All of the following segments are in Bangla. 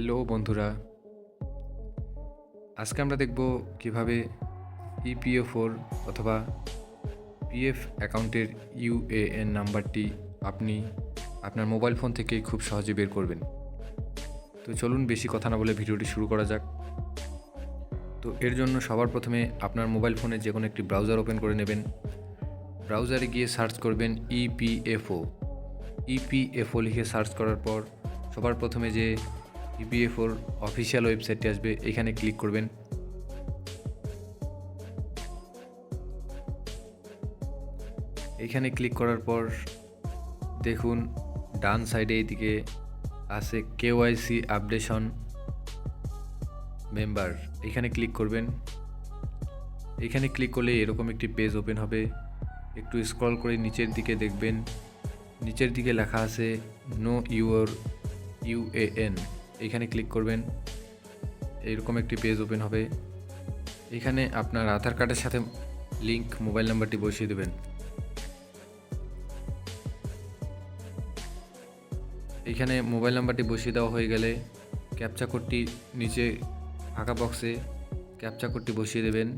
হ্যালো বন্ধুরা, আজকে আমরা দেখব কিভাবে ইপিএফওর অথবা পিএফ অ্যাকাউন্টের ইউএএন নাম্বারটি আপনি আপনার মোবাইল ফোন থেকে খুব সহজে বের করবেন। তো চলুন বেশি কথা না বলে ভিডিওটি শুরু করা যাক। তো এর জন্য সবার প্রথমে আপনার মোবাইল ফোনে যে কোনো একটি ব্রাউজার ওপেন করে নেবেন। ব্রাউজারে গিয়ে সার্চ করবেন ইপিএফও লিখে সার্চ করার পর সবার প্রথমে যে ইপিএফওর অফিসিয়াল ওয়েবসাইটটি আসবে এখানে ক্লিক করবেন। এখানে ক্লিক করার পর দেখুন ডান সাইডে এইদিকে আছে কেওয়াইসি আপডেশন মেম্বার, এখানে ক্লিক করবেন। এখানে ক্লিক করলে এরকম একটি পেজ ওপেন হবে। একটু স্ক্রল করে নিচের দিকে দেখবেন, নিচের দিকে লেখা আছে নো ইউর ইউএএন, এখানে ক্লিক করবেন। এইরকম একটি পেজ ওপেন হবে। এখানে আপনার আধার কার্ডের সাথে লিঙ্ক মোবাইল নাম্বারটি বসিয়ে দেবেন। এখানে মোবাইল নাম্বারটি বসিয়ে দেওয়া হয়ে গেলে ক্যাপচা কোডটি নিচে ফাঁকা বক্সে ক্যাপচা কোডটি বসিয়ে দেবেন।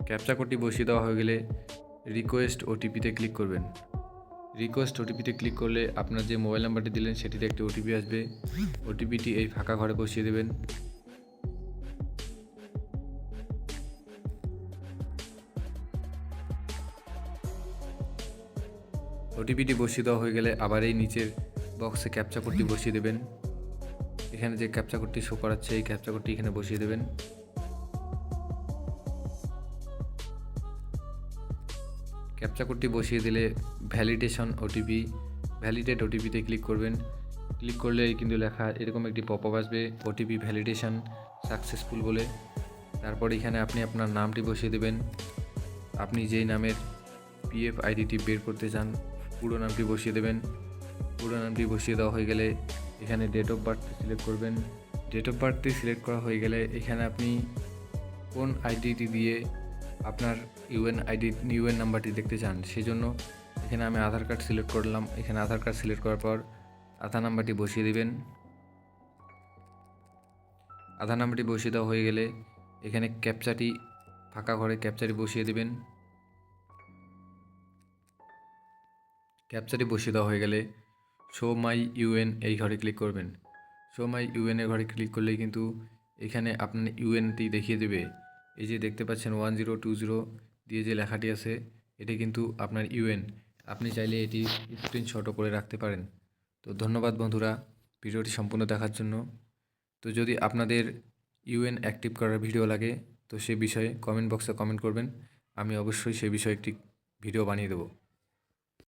ক্যাপচা কোডটি বসিয়ে দেওয়া হয়ে গেলে রিকোয়েস্ট ওটিপিতে ক্লিক করবেন। রিকোয়েস্ট ওটিপিতে ক্লিক করলে আপনার যে মোবাইল নাম্বারটি দিলেন সেটিতে একটি ওটিপি আসবে। ওটিপিটি এই ফাঁকা ঘরে বসিয়ে দেবেন। ওটিপিটি বসিয়ে দেওয়া হয়ে গেলে আবার এই নিচের বক্সে ক্যাপচা কোডটি বসিয়ে দেবেন। এখানে যে ক্যাপচা কোডটি শো করাচ্ছে এই ক্যাপচা কোডটি এখানে বসিয়ে দেবেন। ক্যাপচা কোডটি বসিয়ে দিলে ভ্যালিডেট ওটিপিতে ক্লিক করবেন। ক্লিক করলে কিন্তু লেখা এরকম একটি পপআপ আসবে, ওটিপি ভ্যালিডেশন সাকসেসফুল বলে। তারপর এখানে আপনি আপনার নামটি বসিয়ে দেবেন। আপনি যেই নামের পিএফ আইডিটি বের করতে চান পুরো নামটি বসিয়ে দেবেন। পুরো নামটি বসিয়ে দেওয়া হয়ে গেলে এখানে ডেট অফ বার্থ সিলেক্ট করবেন। ডেট অফ বার্থটি সিলেক্ট করা হয়ে গেলে এখানে আপনি কোন আইডিটি দিয়ে আপনার ইউএন নাম্বারটি দেখতে চান সেজন্য এখানে আমি আধার কার্ড সিলেক্ট করলাম। এখানে আধার কার্ড সিলেক্ট করার পর আধার নাম্বারটি বসিয়ে দেবেন। আধার নাম্বারটি বসিয়ে দেওয়া হয়ে গেলে এখানে ক্যাপচাটি ফাঁকা ঘরে ক্যাপচাটি বসিয়ে দেবেন। ক্যাপচাটি বসিয়ে দেওয়া হয়ে গেলে শো মাই ইউএন এই ঘরে ক্লিক করবেন। শো মাই ইউএনের ঘরে ক্লিক করলেই কিন্তু এখানে আপনার ইউএনটি দেখিয়ে দেবে। এই যে দেখতে পাচ্ছেন 1020 দিয়ে যে লেখাটি আছে এটি কিন্তু আপনার ইউএন। আপনি চাইলে এটি স্ক্রিনশটও করে রাখতে পারেন। তো ধন্যবাদ বন্ধুরা ভিডিওটি সম্পূর্ণ দেখার জন্য। তো যদি আপনাদের ইউএন অ্যাক্টিভ করার ভিডিও লাগে তো সে বিষয়ে কমেন্ট বক্সে কমেন্ট করবেন, আমি অবশ্যই সে বিষয়ে একটি ভিডিও বানিয়ে দেবো।